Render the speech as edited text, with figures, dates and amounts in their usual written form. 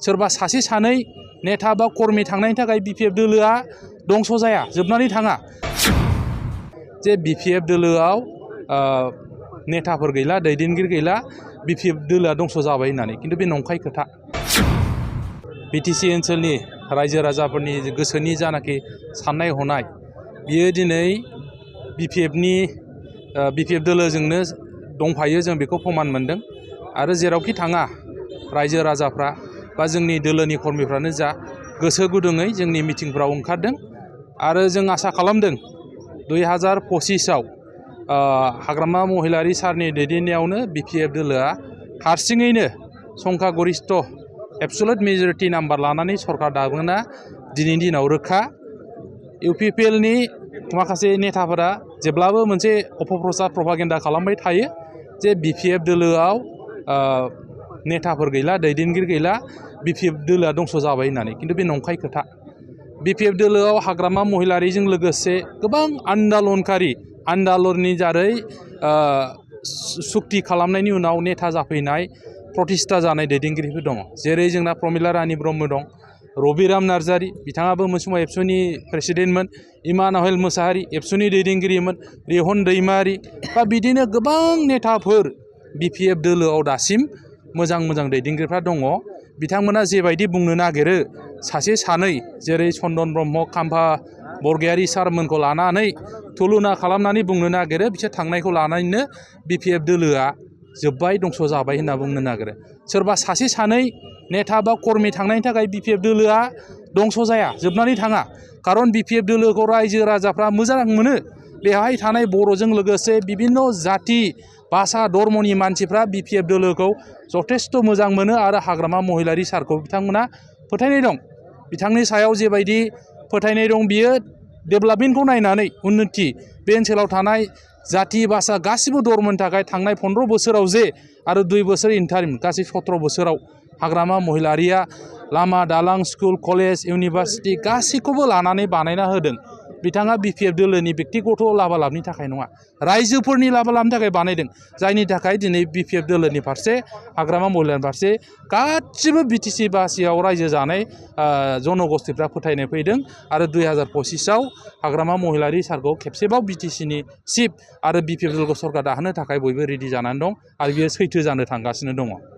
सोरबा सासे सानै नेता बा कर्मी थांनायनि थाखाय बिपिएफ दोलोआ दंस' जाया, जोबनानै थाङा। जे बिपिएफ दोलोआव नेताफोर गैला, दैदेनगिरि गैला, बिपिएफ दोलोआ दंस' जाबाय होननानै, खिन्थु बे नंखाय खोथा। बिटिसि ओनसोलनि रायजो राजाफोरनि गोसोनि जानाखि साननाय हनाय, बियो दिनै बिपिएफ दोलोजोंनो दंफायो, जों बेखौ प्रमान मोनदों। आरो जेरावखि थाङा रायजो राजाफ्रा बा जोंनि दोलोनि कर्मीफ्रानो जा गोसो गुदुङै जोंनि मिटिंफ्राव ओंखारदों। आरो जों आसा खालामदों 2025आव हाग्रामा महिलारि सारनि दैदेननायावनो बिपिएफ दोलोआ हारसिङैनो संख्या गरिष्ठ एबसुलेट मेजरिटि नाम्बार लानानै सरकार दागोना दिनैनि दिनाव रोखा। इउपिपिएलनि माखासे नेताफोरा जेब्लाबो मोनसे अपप्रचार प्रपागेन्डा खालामबाय थायो जे बिपिएफ दोलोआव नेताफोर गैला, दैदेनगिरि गैला, बिपिएफ दोलोआ दंस' जाबाय होननानै, खिन्थु बे नंखाय खोथा। बिपिएफ दोलोआव हाग्रामा महिलारिजों लोगोसे गोबां आन्दालननि दारै सुक्ति खालामनायनि उनाव नेता जाफैनाय, प्रतिष्ठा जानाय दैदेनगिरिफोर दङ। जेरै जोंना प्रमिला रानी ब्रह्म दं, रबिराम नार्जारी, बिथाङाबो मोनसे समाव एबसुनि प्रेसिडेन्टमोन, इमानुवेल मोसाहारी एबसुनि दैदेनगिरिमोन, रिहन दैमारी, बा बिदिनो गोबां नेताफोर बिपिएफ दोलोआव दासिम मोजां दैदेनगिरिफ्रा दङ। बिथांमोना जेबायदि बुंनो नागिरो, सासे सानै जेरै चन्दन ब्रह्म, खाम्फा बरगयारी सारमोनखौ लानानै थुलुना खालामनानै बुंनो नागिरो, बिसोर थांनायखौ लानानैनो बिपिएफ दोलोआ जोब्बाय, दंस' जाबाय होनना बुंनो नागिरो। सोरबा सासे सानै नेता बा कर्मी थांनायनि थाखाय बिपिएफ दोलोआ दंस' जाया, जोबनानै थाङा। खारन बिपिएफ दोलोखौ रायजो राजाफ्रा मोजां मोनो। बेवहाय थानाय बर'जों लोगोसे बिभिन्न जाति, भाषा, धर्मनि मानसिफ्रा बिपिएफ दोलोखौ जथेस्थ' मोजां मोनो। आरो हाग्रामा महिलारि सारखौ बिथांमोना फोथायनाय दं। बिथांनि सायाव जेबायदि फोथायनाय दं, बियो डेभेलपमेन्टखौ नायनानै उन्नति, बे ओनसोलाव थानाय जाति, भाषा, गासिबो धर्मनि थाखाय थांनाय 15 बोसोराव जे आरो 2 बोसोर इन्टारिम, गासै 17 बोसोराव हाग्रामा महिलारिया लामा, दालां, स्कुल, कलेज, इउनिभार्सिटि गासैखौबो लानानै बानायना होदों। बिथाङा बिपिएफ दोलोनि बेक्तिगत लाबालाबनि थाखाय नङा, रायजोफोरनि लाबालाबनि थाखाय बानायदों। जायनि थाखाय दिनै बिपिएफ दोलोनि फारसे, हाग्रामा महिलारिनि फारसे गासिबो बिटिसि बासियाव रायजो जानाय जनगोष्ठीफ्रा फोथायनाय फैदों। आरो 2025आव हाग्रामा महिलारि सारखौ खेबसेबाव बिटिसिनि चिफ आरो बिपिएफ दोलोखौ सरकार दाहोनो थाखाय बयबो रेडि जानानै दं। आरो बियो सैथो जानो थांगासिनो दङ।